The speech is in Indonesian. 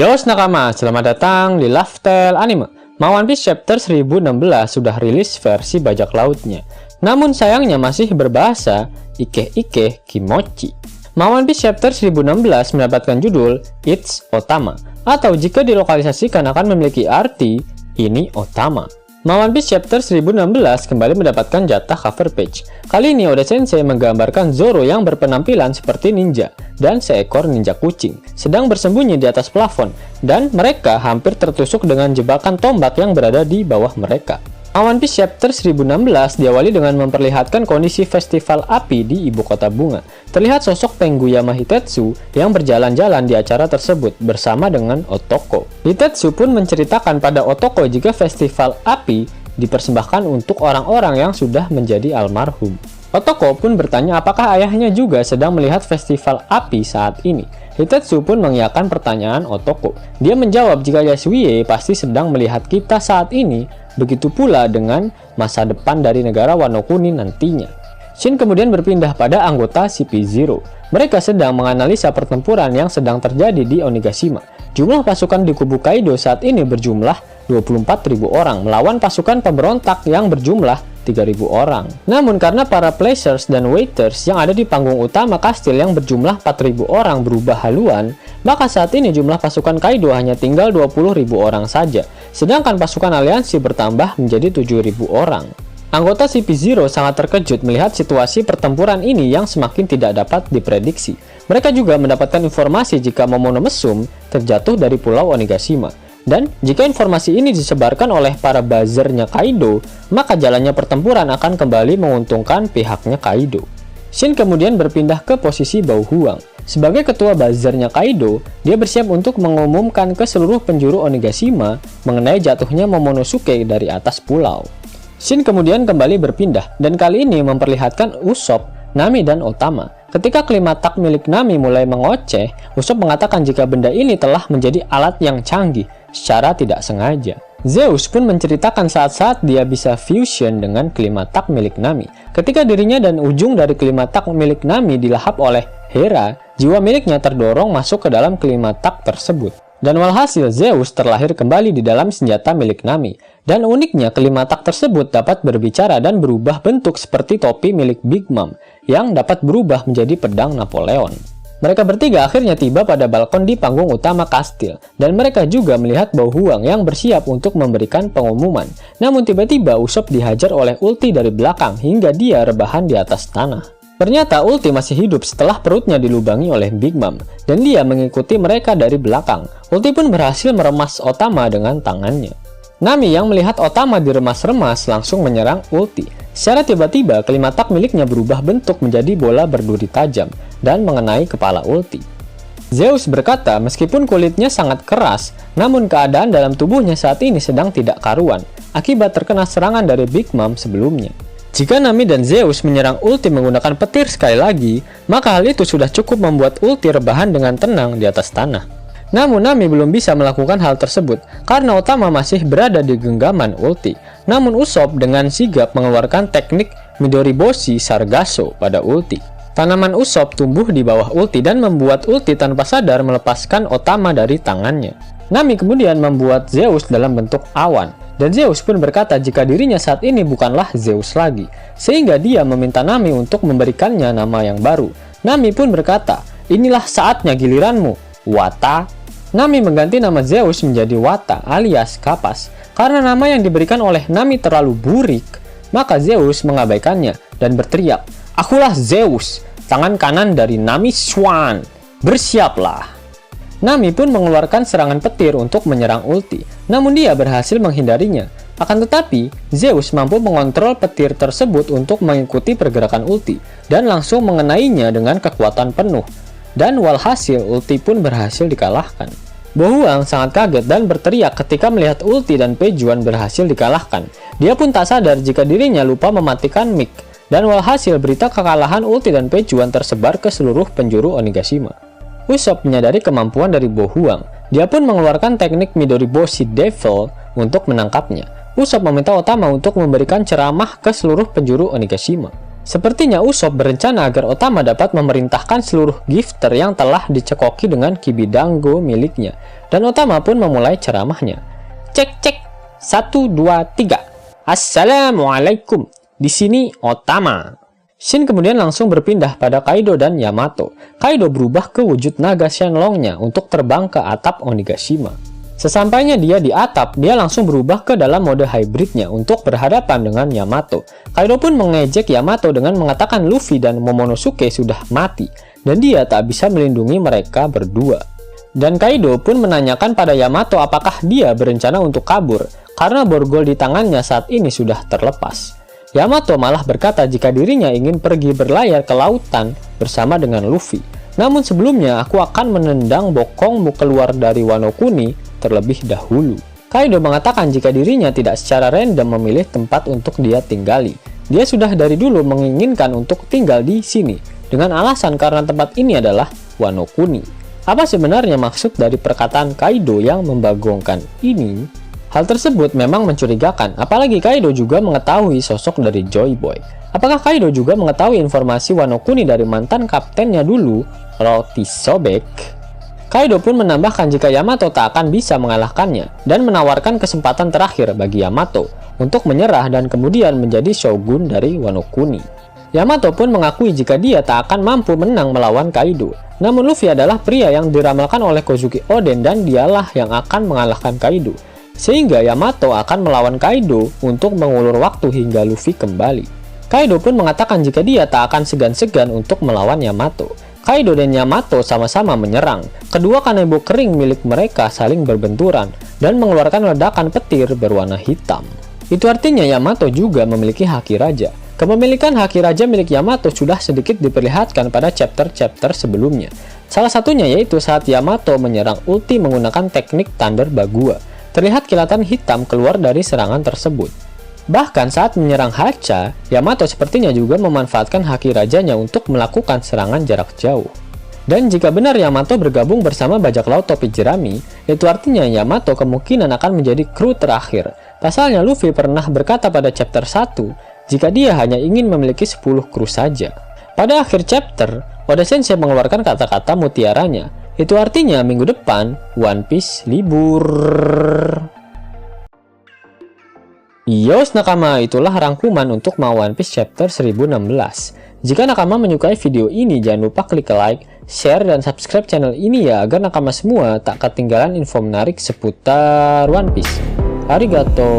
Yos nakama, selamat datang di Lifestyle Anime. One Piece Chapter 1016 sudah rilis versi bajak lautnya. Namun sayangnya masih berbahasa Ike-Ike Kimochi. One Piece Chapter 1016 mendapatkan judul It's Otama, atau jika dilokalisasikan akan memiliki arti ini Otama. One Piece Chapter 1016 kembali mendapatkan jatah cover page. Kali ini Oda Sensei menggambarkan Zoro yang berpenampilan seperti ninja dan seekor ninja kucing sedang bersembunyi di atas plafon, dan mereka hampir tertusuk dengan jebakan tombak yang berada di bawah mereka. One Piece Chapter 1016 diawali dengan memperlihatkan kondisi festival api di ibu kota bunga. Terlihat sosok Tengyama Hitetsu yang berjalan-jalan di acara tersebut bersama dengan Otoko. Hitetsu pun menceritakan pada Otoko jika festival api dipersembahkan untuk orang-orang yang sudah menjadi almarhum. Otoko pun bertanya apakah ayahnya juga sedang melihat festival api saat ini. Hitetsu pun mengiyakan pertanyaan Otoko. Dia menjawab jika Yasuie pasti sedang melihat kita saat ini, begitu pula dengan masa depan dari negara Wano Kuni nantinya. Shin kemudian berpindah pada anggota CP0. Mereka sedang menganalisa pertempuran yang sedang terjadi di Onigashima. Jumlah pasukan di kubu Kaido saat ini berjumlah 24.000 orang melawan pasukan pemberontak yang berjumlah 3.000 orang. Namun karena para placers dan waiters yang ada di panggung utama kastil yang berjumlah 4.000 orang berubah haluan, maka saat ini jumlah pasukan Kaido hanya tinggal 20.000 orang saja, sedangkan pasukan aliansi bertambah menjadi 7.000 orang. Anggota CP0 sangat terkejut melihat situasi pertempuran ini yang semakin tidak dapat diprediksi. Mereka juga mendapatkan informasi jika Momonomesum terjatuh dari pulau Onigashima. Dan jika informasi ini disebarkan oleh para buzzernya Kaido, maka jalannya pertempuran akan kembali menguntungkan pihaknya Kaido. Shin kemudian berpindah ke posisi Bao Huang. Sebagai ketua buzzernya Kaido, dia bersiap untuk mengumumkan ke seluruh penjuru Onigashima mengenai jatuhnya Momonosuke dari atas pulau. Shin kemudian kembali berpindah, dan kali ini memperlihatkan Usopp, Nami, dan Otama. Ketika klimatak milik Nami mulai mengoceh, Usopp mengatakan jika benda ini telah menjadi alat yang canggih secara tidak sengaja. Zeus pun menceritakan saat-saat dia bisa fusion dengan klimatak milik Nami. Ketika dirinya dan ujung dari klimatak milik Nami dilahap oleh Hera, jiwa miliknya terdorong masuk ke dalam klimatak tersebut. Dan walhasil Zeus terlahir kembali di dalam senjata milik Nami. Dan uniknya klimatak tersebut dapat berbicara dan berubah bentuk seperti topi milik Big Mom yang dapat berubah menjadi pedang Napoleon. Mereka bertiga akhirnya tiba pada balkon di panggung utama kastil, dan mereka juga melihat Bao Huang yang bersiap untuk memberikan pengumuman. Namun tiba-tiba Usopp dihajar oleh ulti dari belakang hingga dia rebahan di atas tanah. Ternyata ulti masih hidup setelah perutnya dilubangi oleh Big Mom, dan dia mengikuti mereka dari belakang. Ulti pun berhasil meremas Otama dengan tangannya. Nami yang melihat Otama diremas-remas langsung menyerang ulti. Secara tiba-tiba, klimatak miliknya berubah bentuk menjadi bola berduri tajam dan mengenai kepala ulti. Zeus berkata meskipun kulitnya sangat keras, namun keadaan dalam tubuhnya saat ini sedang tidak karuan akibat terkena serangan dari Big Mom sebelumnya. Jika Nami dan Zeus menyerang ulti menggunakan petir sekali lagi, maka hal itu sudah cukup membuat ulti rebahan dengan tenang di atas tanah. Namun Nami belum bisa melakukan hal tersebut karena Otama masih berada di genggaman ulti. Namun Usopp dengan sigap mengeluarkan teknik Midoriboshi Sargasso pada ulti. Tanaman Usopp tumbuh di bawah ulti dan membuat ulti tanpa sadar melepaskan Otama dari tangannya. Nami kemudian membuat Zeus dalam bentuk awan, dan Zeus pun berkata jika dirinya saat ini bukanlah Zeus lagi, sehingga dia meminta Nami untuk memberikannya nama yang baru. Nami pun berkata, inilah saatnya giliranmu, Wata. Nami mengganti nama Zeus menjadi Wata alias kapas. Karena nama yang diberikan oleh Nami terlalu burik, maka Zeus mengabaikannya dan berteriak, "Akulah Zeus, tangan kanan dari Nami Swan, bersiaplah." Nami pun mengeluarkan serangan petir untuk menyerang ulti, namun dia berhasil menghindarinya. Akan tetapi, Zeus mampu mengontrol petir tersebut untuk mengikuti pergerakan ulti dan langsung mengenainya dengan kekuatan penuh. Dan walhasil ulti pun berhasil dikalahkan. Bao Huang sangat kaget dan berteriak ketika melihat ulti dan Pejuan berhasil dikalahkan. Dia pun tak sadar jika dirinya lupa mematikan mic. Dan walhasil berita kekalahan ulti dan Pejuan tersebar ke seluruh penjuru Onigashima. Usopp menyadari kemampuan dari Bao Huang. Dia pun mengeluarkan teknik Midoriboshi Devil untuk menangkapnya. Usopp meminta Otama untuk memberikan ceramah ke seluruh penjuru Onigashima. Sepertinya Usopp berencana agar Otama dapat memerintahkan seluruh gifter yang telah dicekoki dengan Kibidango miliknya. Dan Otama pun memulai ceramahnya. Cek cek, 1, 2, 3. Assalamualaikum. Di sini Otama. Shin kemudian langsung berpindah pada Kaido dan Yamato. Kaido berubah ke wujud naga Shenlong-nya untuk terbang ke atap Onigashima. Sesampainya dia di atap, dia langsung berubah ke dalam mode hybridnya untuk berhadapan dengan Yamato. Kaido pun mengejek Yamato dengan mengatakan Luffy dan Momonosuke sudah mati, dan dia tak bisa melindungi mereka berdua. Dan Kaido pun menanyakan pada Yamato apakah dia berencana untuk kabur, karena borgol di tangannya saat ini sudah terlepas. Yamato malah berkata jika dirinya ingin pergi berlayar ke lautan bersama dengan Luffy. Namun sebelumnya aku akan menendang bokongmu keluar dari Wano Kuni terlebih dahulu. Kaido mengatakan jika dirinya tidak secara random memilih tempat untuk dia tinggali. Dia sudah dari dulu menginginkan untuk tinggal di sini dengan alasan karena tempat ini adalah Wano Kuni. Apa sebenarnya maksud dari perkataan Kaido yang membagongkan ini? Hal tersebut memang mencurigakan, apalagi Kaido juga mengetahui sosok dari Joy Boy. Apakah Kaido juga mengetahui informasi Wano Kuni dari mantan kaptennya dulu, Roti Sobek? Kaido pun menambahkan jika Yamato tak akan bisa mengalahkannya, dan menawarkan kesempatan terakhir bagi Yamato untuk menyerah dan kemudian menjadi shogun dari Wano Kuni. Yamato pun mengakui jika dia tak akan mampu menang melawan Kaido. Namun Luffy adalah pria yang diramalkan oleh Kozuki Oden dan dialah yang akan mengalahkan Kaido. Sehingga Yamato akan melawan Kaido untuk mengulur waktu hingga Luffy kembali. Kaido pun mengatakan jika dia tak akan segan-segan untuk melawan Yamato. Kaido dan Yamato sama-sama menyerang. Kedua kanebo kering milik mereka saling berbenturan dan mengeluarkan ledakan petir berwarna hitam. Itu artinya Yamato juga memiliki Haki Raja. Kepemilikan Haki Raja milik Yamato sudah sedikit diperlihatkan pada chapter-chapter sebelumnya. Salah satunya yaitu saat Yamato menyerang ulti menggunakan teknik Thunder Bagua. Terlihat kilatan hitam keluar dari serangan tersebut. Bahkan saat menyerang Hacha, Yamato sepertinya juga memanfaatkan Haki Rajanya untuk melakukan serangan jarak jauh. Dan jika benar Yamato bergabung bersama bajak laut topi jerami, itu artinya Yamato kemungkinan akan menjadi kru terakhir. Pasalnya Luffy pernah berkata pada chapter 1, jika dia hanya ingin memiliki 10 kru saja. Pada akhir chapter, Oda Sensei mengeluarkan kata-kata mutiaranya. Itu artinya minggu depan One Piece libur. Yos nakama, itulah rangkuman untuk One Piece chapter 1016. Jika nakama menyukai video ini, jangan lupa klik like, share, dan subscribe channel ini ya, agar nakama semua tak ketinggalan info menarik seputar One Piece. Arigato.